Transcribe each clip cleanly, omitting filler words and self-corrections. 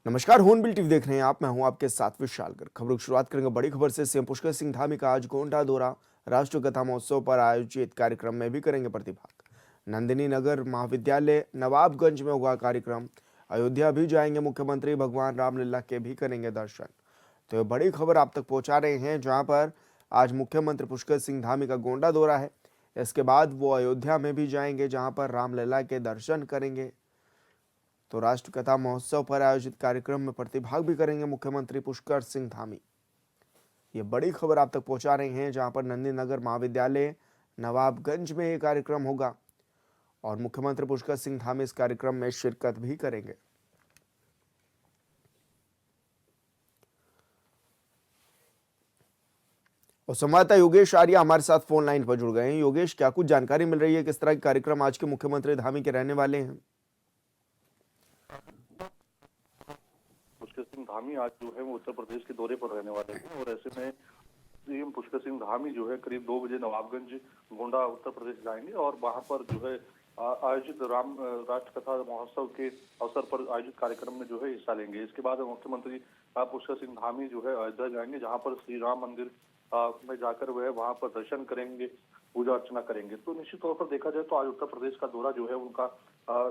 नमस्कार, hornbill TV देख रहे हैं आप। मैं हूं आपके साथ विशाल कर। खबरों की शुरुआत करेंगे बड़ी खबर से। सीएम पुष्कर सिंह धामी का आज गोंडा दौरा। राष्ट्रीय कथा महोत्सव पर आयोजित कार्यक्रम में भी करेंगे प्रतिभाग। नंदिनी नगर महाविद्यालय नवाबगंज में होगा कार्यक्रम। अयोध्या भी जाएंगे मुख्यमंत्री। भगवान रामलला के भी करेंगे दर्शन। तो ये बड़ी खबर आप तक पहुंचा रहे हैं, जहां पर आज मुख्यमंत्री पुष्कर सिंह धामी का गोंडा दौरा है। इसके बाद वो अयोध्या में भी जाएंगे, जहां पर रामलला के दर्शन करेंगे। तो राष्ट्र कथा महोत्सव पर आयोजित कार्यक्रम में प्रतिभाग भी करेंगे मुख्यमंत्री पुष्कर सिंह धामी। ये बड़ी खबर आप तक पहुंचा रहे हैं, जहां पर नंदी नगर महाविद्यालय नवाबगंज में ये कार्यक्रम होगा और मुख्यमंत्री पुष्कर सिंह धामी इस कार्यक्रम में शिरकत भी करेंगे। और संवाददाता योगेश आर्या हमारे साथ फोन लाइन पर जुड़ गए हैं। योगेश, क्या कुछ जानकारी मिल रही है, किस तरह के कार्यक्रम आज के मुख्यमंत्री धामी के रहने वाले हैं? पुष्कर सिंह धामी आज जो है वो उत्तर प्रदेश के दौरे पर रहने वाले हैं और ऐसे में सीएम पुष्कर सिंह धामी जो है करीब 2 बजे नवाबगंज गोंडा उत्तर प्रदेश जाएंगे और वहां पर जो है आयोजित राष्ट्र कथा महोत्सव के अवसर पर आयोजित कार्यक्रम में जो है हिस्सा लेंगे। इसके बाद मुख्यमंत्री पुष्कर सिंह धामी जो है अयोध्या जाएंगे, जहां पर श्री राम मंदिर में जाकर वह वहां पर दर्शन करेंगे, पूजा अर्चना करेंगे। तो निश्चित तौर पर देखा जाए तो आज उत्तर प्रदेश का दौरा जो है उनका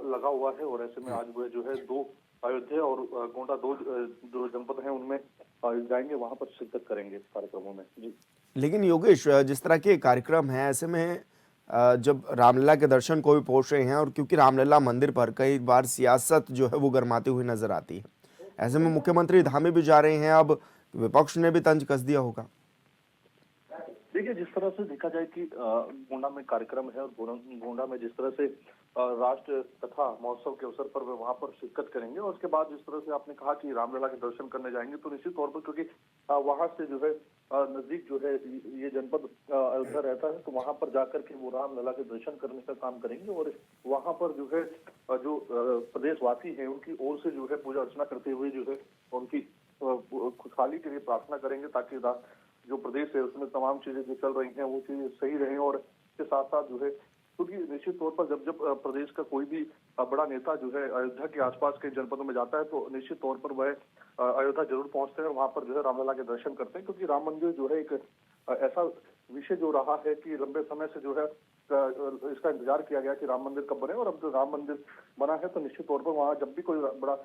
लगा हुआ है और ऐसे में आज वह जो है दो अयोध्या और गोंडा दो जो जनपद हैं उनमें जाएंगे, वहां पर शिरकत करेंगे कार्यक्रमों में जी। लेकिन योगेश, जिस तरह के कार्यक्रम है, ऐसे में जब रामलला के दर्शन को भी पहुंच रहे हैं और क्योंकि रामलला मंदिर पर कई बार सियासत जो है वो गरमाती हुई नजर आती है, ऐसे में मुख्यमंत्री धामी भी जा रहे हैं। अब विपक्ष ने भी तंज कस दिया होगा। देखिए, जिस तरह से देखा जाए कि गोंडा में कार्यक्रम है और गोंडा में जिस तरह से राष्ट्र कथा महोत्सव के अवसर पर वे वहां पर शिरकत करेंगे और उसके बाद जिस तरह से आपने कहा कि रामलला के दर्शन करने जाएंगे, तो निश्चित तौर पर क्योंकि वहां से जो है नजदीक जो है ये जनपद अयोध्या रहता है, तो वहां पर जाकर के वो रामलला के दर्शन करने का काम करेंगे और वहां पर जो है जो प्रदेशवासी हैं उनकी ओर से जो है पूजा अर्चना करते हुए जो है उनकी खुशहाली के लिए प्रार्थना करेंगे, ताकि जो प्रदेश है उसमें तमाम चीजें जो चल रही हैं वो चीजें सही रहें। और इसके साथ साथ जो है क्योंकि निश्चित तौर पर जब प्रदेश का कोई भी बड़ा नेता जो है अयोध्या के आसपास के जनपदों में जाता है, तो निश्चित तौर पर वह अयोध्या जरूर पहुंचते हैं और वहां पर जो है रामलला के दर्शन करते हैं, क्योंकि राम मंदिर जो है एक ऐसा विषय जो रहा है कि लंबे समय से जो है इसका इंतजार किया गया कि राम मंदिर कब बने, और अब जो राम मंदिर बना है तो निश्चित तौर पर वहाँ जब भी कोई बड़ा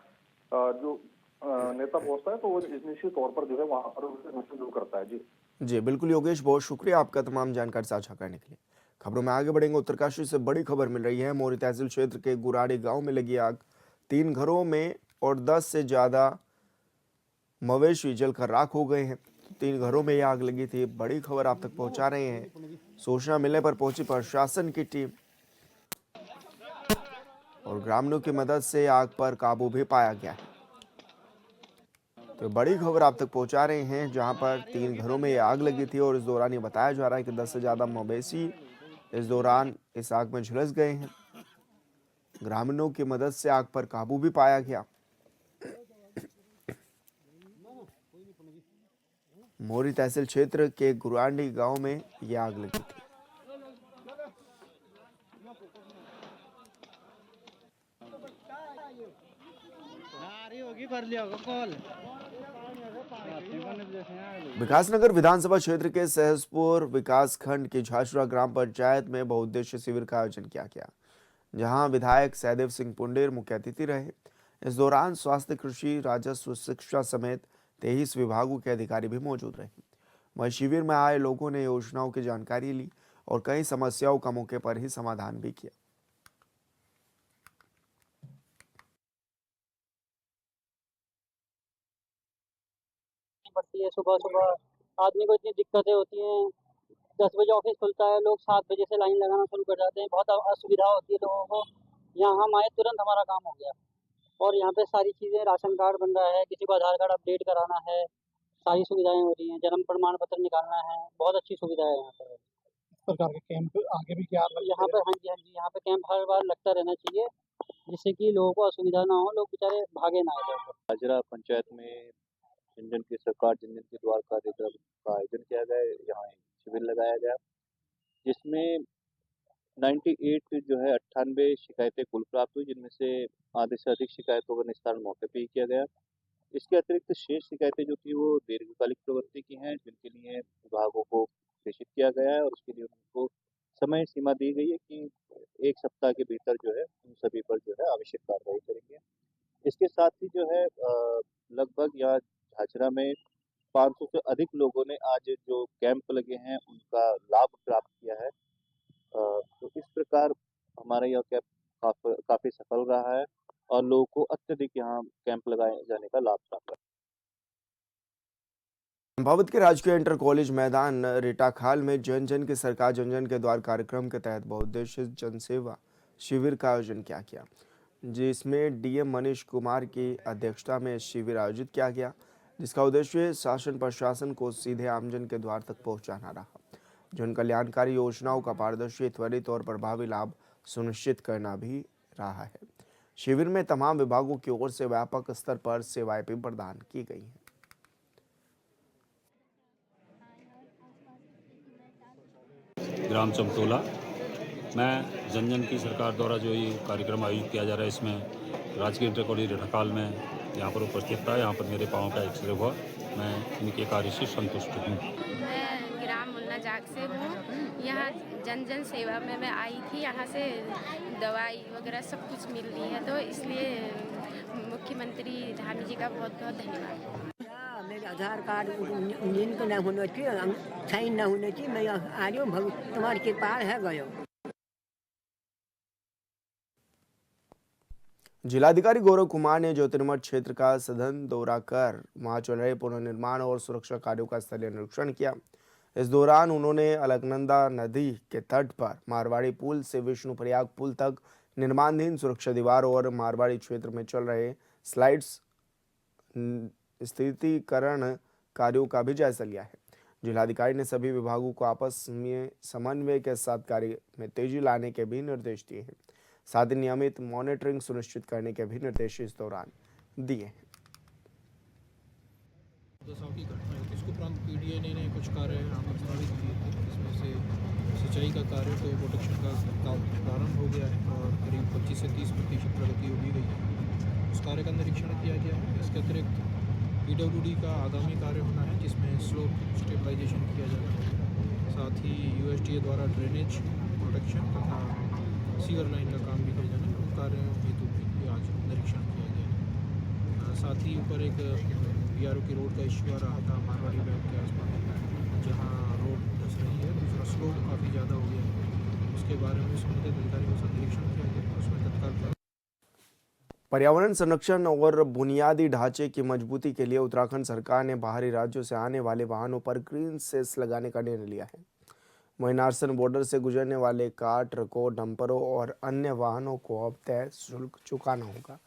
जो नेता पहुंचता है तो वो निश्चित तौर पर जो है वहां पर दर्शन जरूर करता है जी। जी बिल्कुल योगेश, बहुत शुक्रिया आपका तमाम जानकारी साझा करने के लिए। खबरों में आगे बढ़ेंगे। उत्तरकाशी से बड़ी खबर मिल रही है। मोरी तहसील क्षेत्र के गुराड़ी गांव में लगी आग। 3 घरों में और 10 से ज्यादा मवेशी जलकर राख हो गए हैं। 3 घरों में यह आग लगी थी। बड़ी खबर आप तक पहुंचा रहे हैं। सूचना मिलने पर पहुंची प्रशासन की टीम और ग्रामीणों की मदद से आग पर काबू भी पाया गया है। तो बड़ी खबर आप तक पहुंचा रहे हैं, जहां पर 3 घरों में यह आग लगी थी और इस दौरान ये बताया जा रहा है कि 10 से ज्यादा मवेशी इस दौरान इस आग में झुलस गए हैं। ग्रामीणों की मदद से आग पर काबू भी पाया गया। मोरी तहसील क्षेत्र के गुरांडी गांव में यह आग लगी थी। विकासनगर विधानसभा क्षेत्र के सहसपुर विकासखंड की झाझरा ग्राम पंचायत में बहुउद्देशीय शिविर का आयोजन किया गया, जहां विधायक सहदेव सिंह पुंडेर मुख्य अतिथि रहे। इस दौरान स्वास्थ्य, कृषि, राजस्व, शिक्षा समेत 23 विभागों के अधिकारी भी मौजूद रहे। वहीं शिविर में आए लोगों ने योजनाओं की जानकारी ली और कई समस्याओं का मौके पर ही समाधान भी किया। पड़ती है सुबह सुबह, आदमी को इतनी दिक्कतें होती हैं। 10 बजे ऑफिस खुलता है, लोग 7 बजे से लाइन लगाना शुरू कर जाते हैं, बहुत असुविधा होती है लोगों को। यहाँ हम आए, तुरंत हमारा काम हो गया और यहाँ पे सारी चीज़ें, राशन कार्ड बन रहा है, किसी को आधार कार्ड अपडेट कराना है, सारी सुविधाएं हो रही हैं, जन्म प्रमाण पत्र निकालना है, बहुत अच्छी सुविधा है यहाँ पर। प्रकार के कैंप आगे भी क्या यहाँ पर हाँ जी हाँ जी, यहाँ पे कैंप हर बार लगता रहना चाहिए, जिससे कि लोगों को असुविधा ना हो, लोग बेचारे भागे ना इधर उधर। झाझरा पंचायत में जन जन की सरकार जन जन के द्वार कार्यक्रम का आयोजन किया गया। यहाँ एक शिविर लगाया गया, जिसमें 98 जो है 98 शिकायतें कुल प्राप्त हुई, जिनमें से आधे से अधिक शिकायतों का निस्तारण मौके पे ही किया गया। इसके अतिरिक्त शेष शिकायतें जो थी वो दीर्घकालिक प्रवृत्ति की हैं, जिनके लिए विभागों को प्रेषित किया गया है और उसके लिए उनको समय सीमा दी गई है कि 1 सप्ताह के भीतर जो है उन सभी पर जो है आवश्यक कार्रवाई करेंगे। इसके साथ ही जो है लगभग यहाँ झाझरा में 500 से अधिक लोगों ने आज जो कैंप लगे हैं उनका लाभ प्राप्त किया है। तो इस प्रकार हमारा यह कैंप काफ़ी सफल रहा है और लोगों को अत्यधिक यहाँ कैंप लगाए जाने का लाभ प्राप्त है। चंपावत के राजकीय इंटर कॉलेज मैदान रेटाखाल में जन जन की सरकार जन जन के द्वार कार्यक्रम के तहत बहुउद्देशीय जनसेवा शिविर का आयोजन किया गया, जिसमें डीएम मनीष कुमार की अध्यक्षता में शिविर आयोजित किया गया, जिसका उद्देश्य शासन प्रशासन को सीधे आमजन के द्वार तक पहुंचाना रहा। जन कल्याणकारी योजनाओं का पारदर्शी, त्वरित और प्रभावी लाभ सुनिश्चित करना भी रहा है। शिविर में तमाम विभागों की ओर से व्यापक स्तर पर सेवाएं भी प्रदान की गई हैं। ग्राम चमतोला मैं जन जन की सरकार द्वारा जो ये कार्यक्रम आयोजित किया जा रहा है, इसमें राजकीय इंटर कॉलेज रेठाखाल में यहाँ पर उपस्थित था। यहाँ पर मेरे पाँव का एक्सरे हुआ। मैं इनके कार्य से संतुष्ट हूँ। मैं ग्राम मुन्ना जाग से हूँ। यहाँ जन जन सेवा में मैं आई थी। यहाँ से दवाई वगैरह सब कुछ मिल रही है, तो इसलिए मुख्यमंत्री धामी जी का बहुत बहुत धन्यवाद। मेरे आधार कार्ड लिंक न होने की, साइन न होने की, मैं आ रही हूँ। तुम्हारी कृपा है गयो। जिलाधिकारी गौरव कुमार ने ज्योतिर्मठ क्षेत्र का सघन दौरा कर वहां चल रहे पुनर्निर्माण और सुरक्षा कार्यों का स्थलीय निरीक्षण किया। इस दौरान उन्होंने अलकनंदा नदी के तट पर मारवाड़ी पुल से विष्णुप्रयाग पुल तक निर्माणाधीन सुरक्षा दीवार और मारवाड़ी क्षेत्र में चल रहे स्लाइड्स स्थिरीकरण कार्यों का भी जायजा लिया है। जिलाधिकारी ने सभी विभागों को आपस में समन्वय के साथ कार्य में तेजी लाने के भी निर्देश दिए हैं। साथ ही नियमित मॉनिटरिंग सुनिश्चित करने के भी निर्देश इस दौरान दिए हैं। की घटना है, इसके उपरांत पीडीए ने कुछ कार्य प्रस्तावित किए थे, जिसमें से सिंचाई का कार्य तो प्रोटेक्शन का प्रारंभ हो गया है और करीब 25 से 30% प्रगति हो भी गई है। उस कार्य का निरीक्षण किया गया है। इसके अतिरिक्त पीडब्ल्यूडी का आगामी कार्य होना है, जिसमें स्लोप स्टेबलाइजेशन किया जाना है। साथ ही यूएसडीए द्वारा ड्रेनेज प्रोटेक्शन तथा सीवर लाइन का काम भी किया जाना है। उन कार्यों हेतु भी आज निरीक्षण किया गया है। साथ ही ऊपर एक बीआरओ की रोड का इश्यू आ रहा था मारवाड़ी बैंक के आसपास, जहां रोड धंस रही है, दूसरा स्लोप काफ़ी ज़्यादा हो गया है। उसके बारे में संबंधित अधिकारियों से निरीक्षण किया गया, उसमें तत्काल पर्यावरण संरक्षण और बुनियादी ढांचे की मजबूती के लिए उत्तराखंड सरकार ने बाहरी राज्यों से आने वाले वाहनों पर ग्रीन सेस लगाने का निर्णय लिया है। वहीं नारसन बॉर्डर से गुजरने वाले कार, ट्रकों, डंपरों और अन्य वाहनों को अब तय शुल्क चुकाना होगा।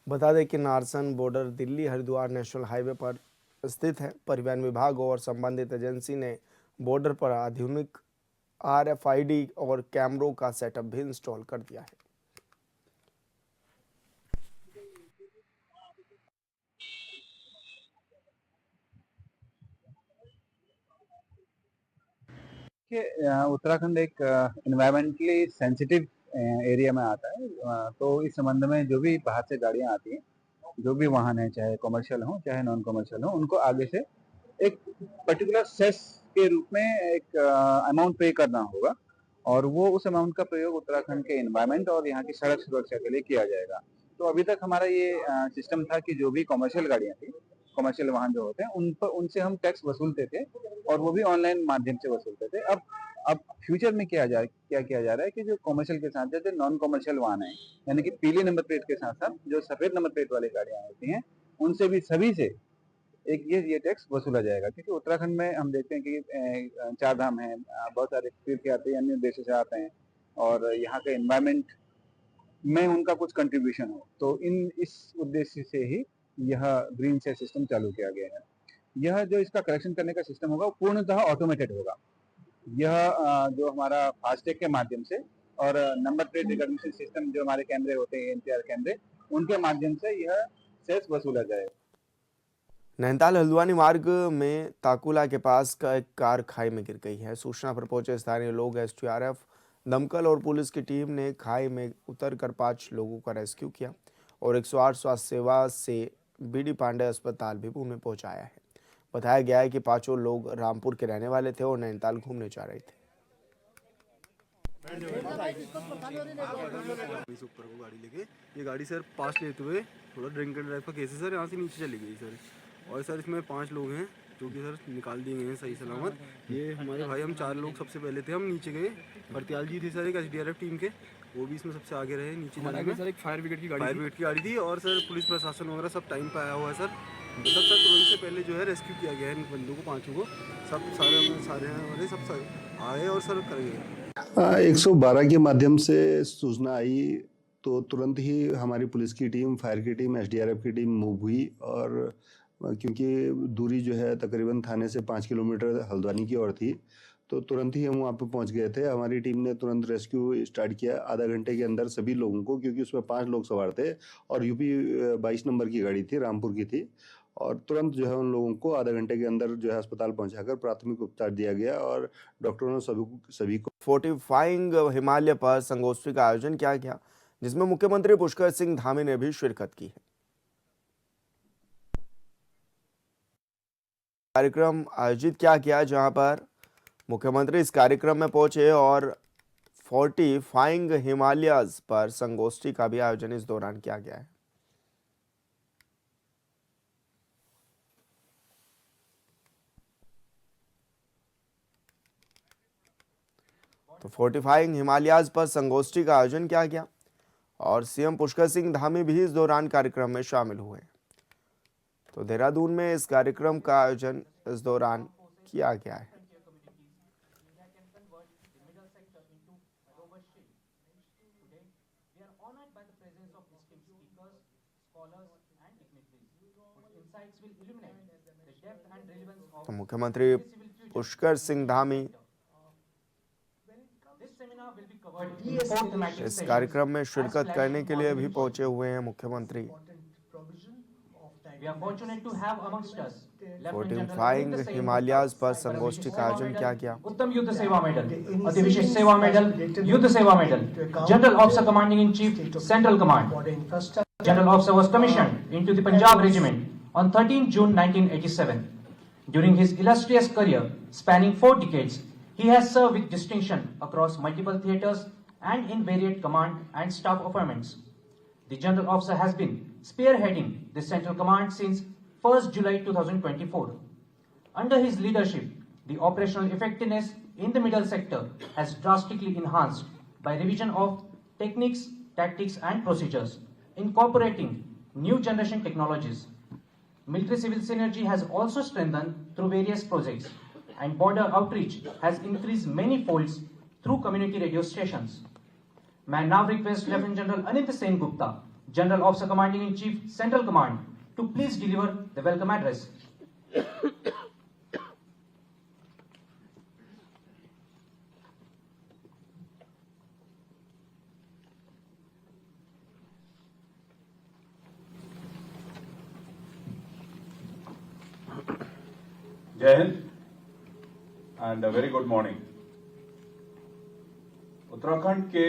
बता दें कि Narsan border Delhi Haridwar national highway पर स्थित है। परिवहन विभाग और संबंधित एजेंसी ने बॉर्डर पर आधुनिक RFID और कैमरों का सेटअप भी इंस्टॉल कर दिया है। उत्तराखंड एक इन्वायरमेंटली सेंसिटिव एरिया में आता है, तो इस संबंध में जो भी बाहर से गाड़ियां आती हैं, जो भी वाहन है, चाहे कमर्शियल हो चाहे नॉन कमर्शियल हो, उनको आगे से एक पर्टिकुलर सेस के रूप में एक अमाउंट पे करना होगा और वो उस अमाउंट का प्रयोग उत्तराखंड के एनवायरमेंट और यहाँ की सड़क सुरक्षा के लिए किया जाएगा। तो अभी तक हमारा ये सिस्टम था कि जो भी कमर्शियल गाड़ियां थी, कमर्शियल वाहन जो होते हैं, उन पर उनसे हम टैक्स वसूलते थे और वो भी ऑनलाइन माध्यम से वसूलते थे। अब फ्यूचर में क्या किया जा रहा है कि जो कमर्शियल के साथ जैसे नॉन कमर्शियल वाहन है, यानी कि पीली नंबर प्लेट के साथ साथ जो सफेद नंबर प्लेट वाली गाड़ियां होती हैं, उनसे भी सभी से एक ये टैक्स वसूला जाएगा। क्योंकि उत्तराखंड में हम देखते हैं कि 4 धाम है, बहुत सारे तीर्थयात्री अन्य देशों से आते हैं और यहाँ के एनवायरमेंट में उनका कुछ कंट्रीब्यूशन हो, तो इस उद्देश्य से ही यह ग्रीन सेस सिस्टम चालू किया गया है। यह जो इसका कलेक्शन करने का सिस्टम होगा वो पूर्णतः ऑटोमेटेड होगा। यह जो हमारा फास्टैग के माध्यम से और नंबर प्लेट रिकॉग्निशन सिस्टम जो हमारे कैमरे होते हैं, NPR कैमरे, उनके माध्यम से यह सेस वसूला जाएगा। नैनीताल हल्द्वानी मार्ग में ताकुला के पास का एक कार खाई में गिर गई है। सूचना पर पहुंचे स्थानीय लोग, SDRF, दमकल और पुलिस की टीम ने खाई में उतरकर 5 लोगों का रेस्क्यू किया और 108 स्वास्थ्य सेवा से बीडी पांडे अस्पताल भी पुणे पहुंचाया है। बताया गया है कि पांचों लोग रामपुर के रहने वाले थे और नैनीताल घूमने जा रहे थे। ऊपर को गाड़ी लेके ये गाड़ी सर पास लेते हुए थोड़ा ड्रिंक एंड ड्राइव का केस है सर, यहाँ से नीचे चली गई सर। और सर इसमें 5 लोग हैं जो कि सर निकाल दिए गए हैं सही सलामत। ये हमारे भाई, हम 4 लोग सबसे पहले थे, हम नीचे गए। भरतियाल जी थे सर एक SDRF टीम के, वो भी इसमें सबसे आगे रहे नीचे जाने में। सर एक फायर ब्रिगेड की गाड़ी थी और सर पुलिस प्रशासन वगैरह सब टाइम पे आया हुआ है सर। मतलब सर तुरंत से पहले जो है रेस्क्यू किया गया है इन बंदों को, 5 को। सब सारे वाले सब आए और सर करेंगे। 112 के माध्यम से सूचना आई तो तुरंत ही हमारी पुलिस की टीम, फायर की टीम, SDRF की टीम मूव हुई। और क्योंकि दूरी जो है तकरीबन थाने से 5 किलोमीटर हल्द्वानी की ओर थी, तो तुरंत ही हम वहाँ पे पहुँच गए थे। हमारी टीम ने तुरंत रेस्क्यू स्टार्ट किया। आधा घंटे के अंदर सभी लोगों को, क्योंकि उसमें 5 लोग सवार थे और UP 22 नंबर की गाड़ी थी, रामपुर की थी, और तुरंत जो है उन लोगों को आधा घंटे के अंदर जो है अस्पताल पहुंचाकर प्राथमिक उपचार दिया गया और डॉक्टरों ने सभी को फोर्टिफाइंग हिमालय पर संगोष्ठी का आयोजन किया गया, जिसमें मुख्यमंत्री पुष्कर सिंह धामी ने भी शिरकत की है। कार्यक्रम आयोजित किया गया जहां पर मुख्यमंत्री इस कार्यक्रम में पहुंचे और फोर्टिफाइंग हिमालयस पर संगोष्ठी का भी आयोजन इस दौरान किया गया है। तो फोर्टिफाइंग हिमालयस पर संगोष्ठी का आयोजन किया गया और CM पुष्कर सिंह धामी भी इस दौरान कार्यक्रम में शामिल हुए। तो देहरादून में इस कार्यक्रम का आयोजन इस दौरान किया गया है। तो मुख्यमंत्री पुष्कर सिंह धामी इस कार्यक्रम में शिरकत करने के लिए भी पहुंचे हुए हैं। मुख्यमंत्री फोर्टिफाइंग हिमालयस पर संगोष्ठी का आयोजन किया गया। उत्तम युद्ध सेवा मेडल, अति विशिष्ट सेवा मेडल, युद्ध सेवा medal, general officer commanding in chief central command. General officer was commissioned into the Punjab regiment on 13 June 1987. During his illustrious career spanning 4 decades, he has served with distinction across multiple theatres and in varied command and staff appointments. The General Officer has been spearheading the Central Command since 1st July 2024. Under his leadership, the operational effectiveness in the middle sector has drastically enhanced by revision of techniques, tactics and procedures, incorporating new generation technologies. Military-civil synergy has also strengthened through various projects, and border outreach has increased many folds through community radio stations. May I now request Lieutenant General Anint Sen Gupta, General Officer Commanding in Chief Central Command, to please deliver the welcome address. जय हिंद and very good morning. Uttarakhand के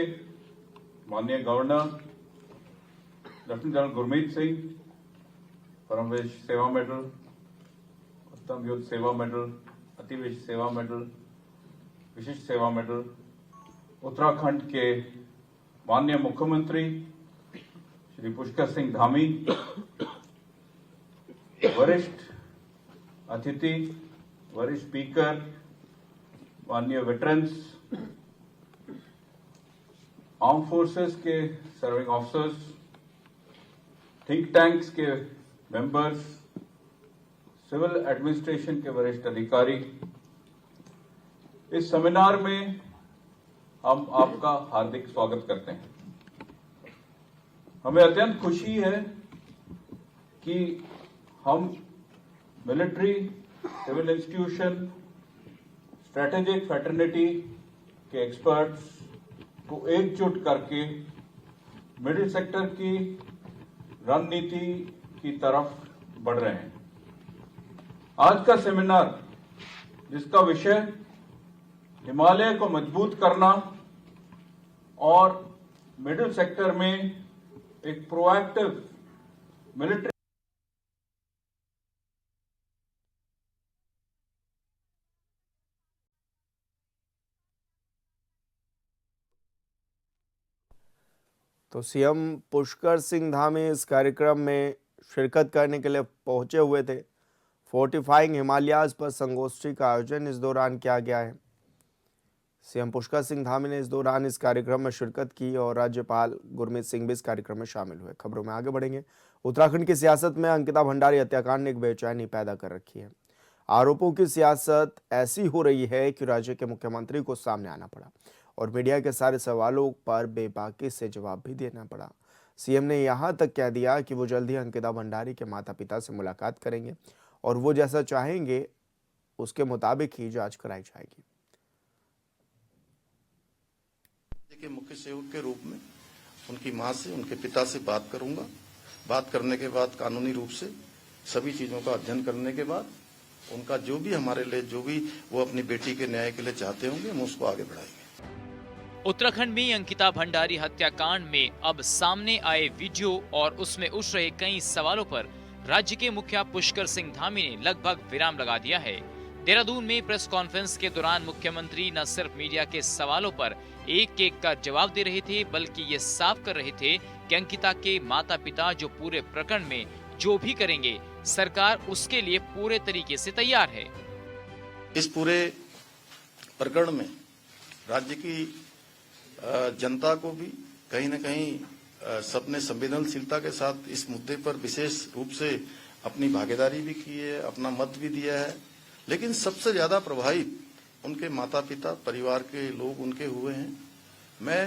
माननीय governor lieutenant general Gurmeet Singh, Paramvir Seva medal, उत्तम युद्ध सेवा medal, अति विशिष्ट सेवा मेडल, विशिष्ट सेवा मेडल, उत्तराखंड के माननीय मुख्यमंत्री श्री पुष्कर सिंह धामी, वरिष्ठ अतिथि, वरिष्ठ स्पीकर, माननीय वेटरन्स, आर्म फोर्सेस के सर्विंग ऑफिसर्स, थिंक टैंक्स के मेंबर्स, सिविल एडमिनिस्ट्रेशन के वरिष्ठ अधिकारी, इस सेमिनार में हम आपका हार्दिक स्वागत करते हैं। हमें अत्यंत खुशी है कि हम military, civil institution, strategic fraternity के एक्सपर्ट्स को एकजुट करके मिडिल सेक्टर की रणनीति की तरफ बढ़ रहे हैं। आज का सेमिनार, जिसका विषय हिमालय को मजबूत करना और मिडिल सेक्टर में एक प्रोएक्टिव मिलिट्री तो सीएम पुष्कर सिंह धामी इस कार्यक्रम में शिरकत करने के लिए पहुंचे हुए थे। फोर्टिफाइंग हिमालयाज पर संगोष्ठी का आयोजन इस दौरान किया गया है। सीएम पुष्कर सिंह धामी ने इस दौरान इस कार्यक्रम में शिरकत की और राज्यपाल गुरमीत सिंह भी इस कार्यक्रम में शामिल हुए। खबरों में आगे बढ़ेंगे। उत्तराखंड की सियासत में अंकिता भंडारी हत्याकांड ने एक बेचैनी पैदा कर रखी है। आरोपों की सियासत ऐसी हो रही है कि राज्य के मुख्यमंत्री को सामने आना पड़ा और मीडिया के सारे सवालों पर बेबाकी से जवाब भी देना पड़ा। सीएम ने यहां तक कह दिया कि वो जल्द ही अंकिता भंडारी के माता पिता से मुलाकात करेंगे और वो जैसा चाहेंगे उसके मुताबिक ही जांच कराई जाएगी। के मुख्य सेवक के रूप में उनकी मां से, उनके पिता से बात करूंगा। बात करने के बाद कानूनी रूप से सभी चीजों का अध्ययन करने के बाद उनका जो भी हमारे लिए जो भी वो अपनी बेटी के न्याय के लिए चाहते होंगे हम उसको आगे बढ़ाएंगे। उत्तराखंड में अंकिता भंडारी हत्याकांड में अब सामने आए वीडियो और उसमें उठ रहे कई सवालों पर राज्य के मुखिया पुष्कर सिंह धामी ने लगभग विराम लगा दिया है। देहरादून में प्रेस कॉन्फ्रेंस के दौरान मुख्यमंत्री न सिर्फ मीडिया के सवालों पर एक एक का जवाब दे रहे थे, बल्कि ये साफ कर रहे थे कि अंकिता के माता पिता जो पूरे प्रकरण में जो भी करेंगे सरकार उसके लिए पूरे तरीके से तैयार है। इस पूरे प्रकरण में राज्य की जनता को भी कहीं न कहीं सबने संवेदनशीलता के साथ इस मुद्दे पर विशेष रूप से अपनी भागीदारी भी की है, अपना मत भी दिया है। लेकिन सबसे ज्यादा प्रभावित उनके माता पिता, परिवार के लोग उनके हुए हैं। मैं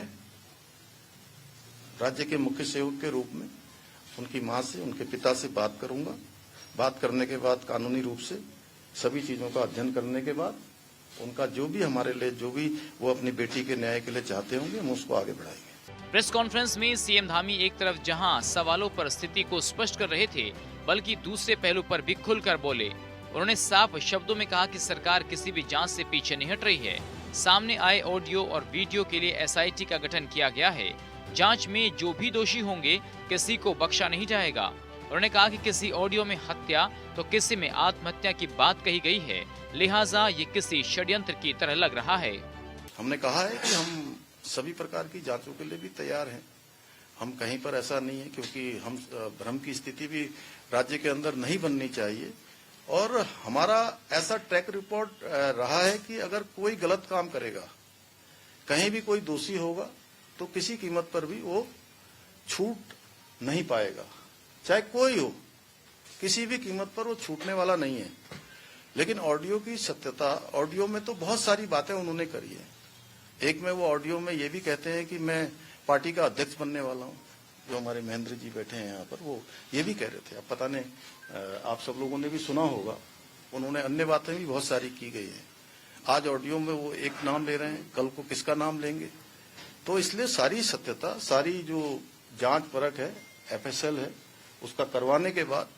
राज्य के मुख्य सेवक के रूप में उनकी मां से, उनके पिता से बात करूंगा। बात करने के बाद कानूनी रूप से सभी चीजों का अध्ययन करने के बाद उनका जो भी हमारे लिए जो भी वो अपनी बेटी के न्याय के लिए चाहते होंगे हम उसको आगे बढ़ाएंगे। प्रेस कॉन्फ्रेंस में सीएम धामी एक तरफ जहां सवालों पर स्थिति को स्पष्ट कर रहे थे, बल्कि दूसरे पहलू पर भी खुलकर बोले। उन्होंने साफ शब्दों में कहा कि सरकार किसी भी जांच से पीछे नहीं हट रही है। सामने आए ऑडियो और वीडियो के लिए एसआईटी का गठन किया गया है। जांच में जो भी दोषी होंगे किसी को बख्शा नहीं जाएगा। उन्होंने कहा कि किसी ऑडियो में हत्या तो किसी में आत्महत्या की बात कही गई है, लिहाजा ये किसी षड्यंत्र की तरह लग रहा है। हमने कहा है कि हम सभी प्रकार की जांचों के लिए भी तैयार हैं। हम कहीं पर ऐसा नहीं है, क्योंकि हम भ्रम की स्थिति भी राज्य के अंदर नहीं बननी चाहिए। और हमारा ऐसा ट्रैक रिपोर्ट रहा है कि अगर कोई गलत काम करेगा, कहीं भी कोई दोषी होगा, तो किसी कीमत पर भी वो छूट नहीं पाएगा, चाहे कोई हो, किसी भी कीमत पर वो छूटने वाला नहीं है। लेकिन ऑडियो की सत्यता, ऑडियो में तो बहुत सारी बातें उन्होंने करी है। एक में वो ऑडियो में ये भी कहते हैं कि मैं पार्टी का अध्यक्ष बनने वाला हूँ। जो हमारे महेंद्र जी बैठे हैं यहाँ पर, वो ये भी कह रहे थे। अब पता नहीं, आप सब लोगों ने भी सुना होगा, उन्होंने अन्य बातें भी बहुत सारी की गई है। आज ऑडियो में वो एक नाम ले रहे हैं, कल को किसका नाम लेंगे। तो इसलिए सारी सत्यता, सारी जो जांच परख है, एफएसएल है, उसका करवाने के बाद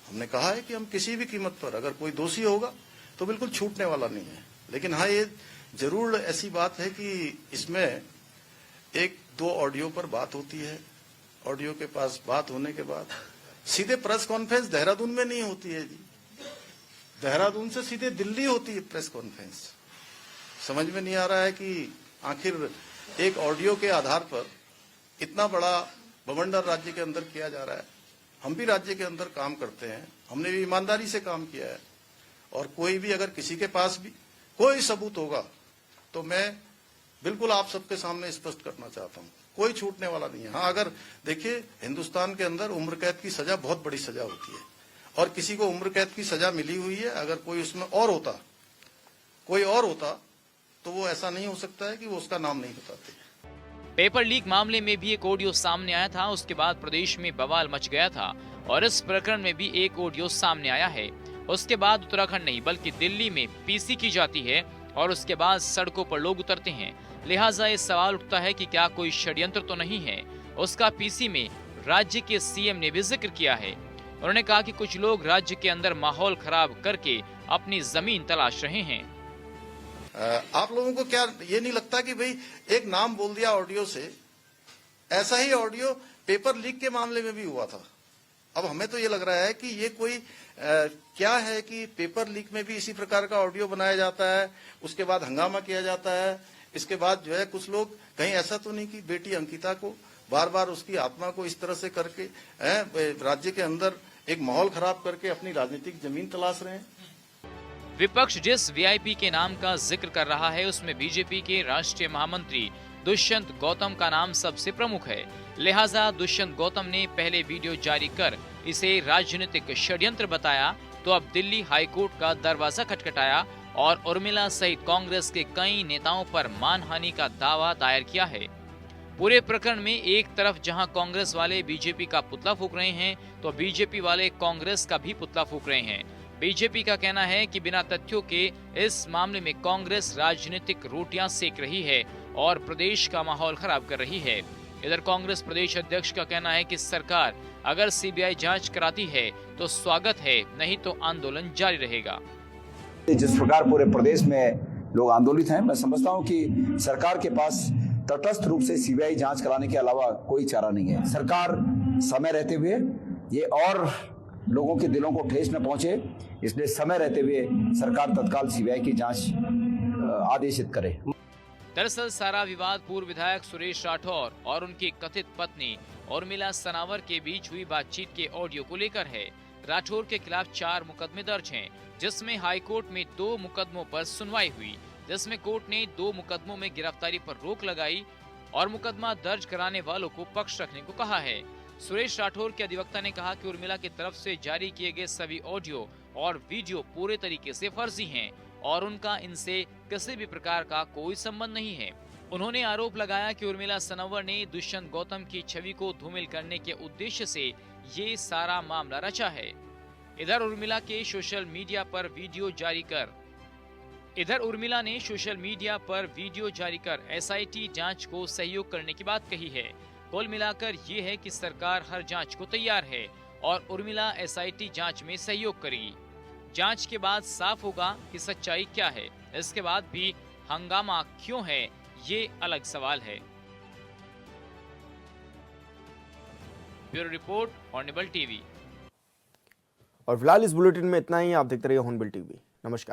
हमने कहा है कि हम किसी भी कीमत पर अगर कोई दोषी होगा तो बिल्कुल छूटने वाला नहीं है। लेकिन हाँ, ये जरूर ऐसी बात है कि इसमें एक दो ऑडियो पर बात होती है। ऑडियो के पास बात होने के बाद सीधे प्रेस कॉन्फ्रेंस देहरादून में नहीं होती है जी, देहरादून से सीधे दिल्ली होती है प्रेस कॉन्फ्रेंस। समझ में नहीं आ रहा है कि आखिर एक ऑडियो के आधार पर इतना बड़ा बवंडर राज्य के अंदर किया जा रहा है। हम भी राज्य के अंदर काम करते हैं, हमने भी ईमानदारी से काम किया है। और कोई भी अगर किसी के पास भी कोई सबूत होगा तो मैं बिल्कुल आप सबके सामने स्पष्ट करना चाहता हूं, कोई छूटने वाला नहीं है। हाँ, अगर देखिए, हिंदुस्तान के अंदर उम्र कैद की सजा बहुत बड़ी सजा होती है और किसी को उम्र कैद की सजा मिली हुई है, अगर कोई उसमें और होता, कोई और होता, तो वो ऐसा नहीं हो सकता है कि वो उसका नाम नहीं बताते। पेपर लीक मामले में भी एक ऑडियो सामने आया था, उसके बाद प्रदेश में बवाल मच गया था और इस प्रकरण में भी एक ऑडियो सामने आया है। उसके बाद उत्तराखंड नहीं बल्कि दिल्ली में पीसी की जाती है और उसके बाद सड़कों पर लोग उतरते हैं। लिहाजा ये सवाल उठता है कि क्या कोई षड्यंत्र तो नहीं है। उसका पीसी में राज्य के सीएम ने भी जिक्र किया है। उन्होंने कहा कि कुछ लोग राज्य के अंदर माहौल खराब करके अपनी जमीन तलाश रहे हैं। आप लोगों को क्या ये नहीं लगता कि भाई एक नाम बोल दिया ऑडियो से, ऐसा ही ऑडियो पेपर लीक के मामले में भी हुआ था। अब हमें तो ये लग रहा है कि ये कोई क्या है कि पेपर लीक में भी इसी प्रकार का ऑडियो बनाया जाता है, उसके बाद हंगामा किया जाता है। इसके बाद जो है कुछ लोग, कहीं ऐसा तो नहीं कि बेटी अंकिता को बार बार उसकी आत्मा को इस तरह से करके राज्य के अंदर एक माहौल खराब करके अपनी राजनीतिक जमीन तलाश रहे हैं। विपक्ष जिस वीआईपी के नाम का जिक्र कर रहा है उसमें बीजेपी के राष्ट्रीय महामंत्री दुष्यंत गौतम का नाम सबसे प्रमुख है। लिहाजा दुष्यंत गौतम ने पहले वीडियो जारी कर इसे राजनीतिक षड्यंत्र बताया, तो अब दिल्ली हाईकोर्ट का दरवाजा खटखटाया और उर्मिला सहित कांग्रेस के कई नेताओं पर मानहानि का दावा दायर किया है। पूरे प्रकरण में एक तरफ जहां कांग्रेस वाले बीजेपी का पुतला फूंक रहे हैं, तो बीजेपी वाले कांग्रेस का भी पुतला फूंक रहे हैं। बीजेपी का कहना है कि बिना तथ्यों के इस मामले में कांग्रेस राजनीतिक रोटियां सेक रही है और प्रदेश का माहौल खराब कर रही है। इधर कांग्रेस प्रदेश अध्यक्ष का कहना है कि सरकार अगर सीबीआई जांच कराती है तो स्वागत है, नहीं तो आंदोलन जारी रहेगा। जिस प्रकार पूरे प्रदेश में लोग आंदोलित हैं, मैं समझता हूं कि सरकार के पास तटस्थ रूप से सीबीआई जांच कराने के अलावा कोई चारा नहीं है। सरकार समय रहते हुए ये और लोगों के दिलों को ठेस न पहुंचे, इसलिए समय रहते हुए सरकार तत्काल सीबीआई की जांच आदेशित करे। दरअसल सारा विवाद पूर्व विधायक सुरेश राठौर और उनकी कथित पत्नी उर्मिला सनावर के बीच हुई बातचीत के ऑडियो को लेकर है। राठौर के खिलाफ 4 मुकदमे दर्ज हैं, जिसमें हाईकोर्ट में 2 मुकदमों पर सुनवाई हुई, जिसमें कोर्ट ने 2 मुकदमों में गिरफ्तारी पर रोक लगाई और मुकदमा दर्ज कराने वालों को पक्ष रखने को कहा है। सुरेश राठौर के अधिवक्ता ने कहा कि उर्मिला की तरफ से जारी किए गए सभी ऑडियो और वीडियो पूरे तरीके से फर्जी हैं और उनका इनसे किसी भी प्रकार का कोई संबंध नहीं है। उन्होंने आरोप लगाया कि उर्मिला सनवर ने दुष्यंत गौतम की छवि को धूमिल करने के उद्देश्य से ये सारा मामला रचा है। इधर उर्मिला ने सोशल मीडिया पर वीडियो जारी कर एसआईटी जांच को सहयोग करने की बात कही है। कुल मिलाकर ये है कि सरकार हर जांच को तैयार है और उर्मिला एसआईटी जांच में सहयोग करेगी। जांच के बाद साफ होगा कि सच्चाई क्या है। इसके बाद भी हंगामा क्यों है, ये अलग सवाल है। ब्यूरो रिपोर्ट, हॉर्नेबल टीवी। और फिलहाल इस बुलेटिन में इतना ही। आप देखते रहिए हॉर्नेबल टीवी। नमस्कार।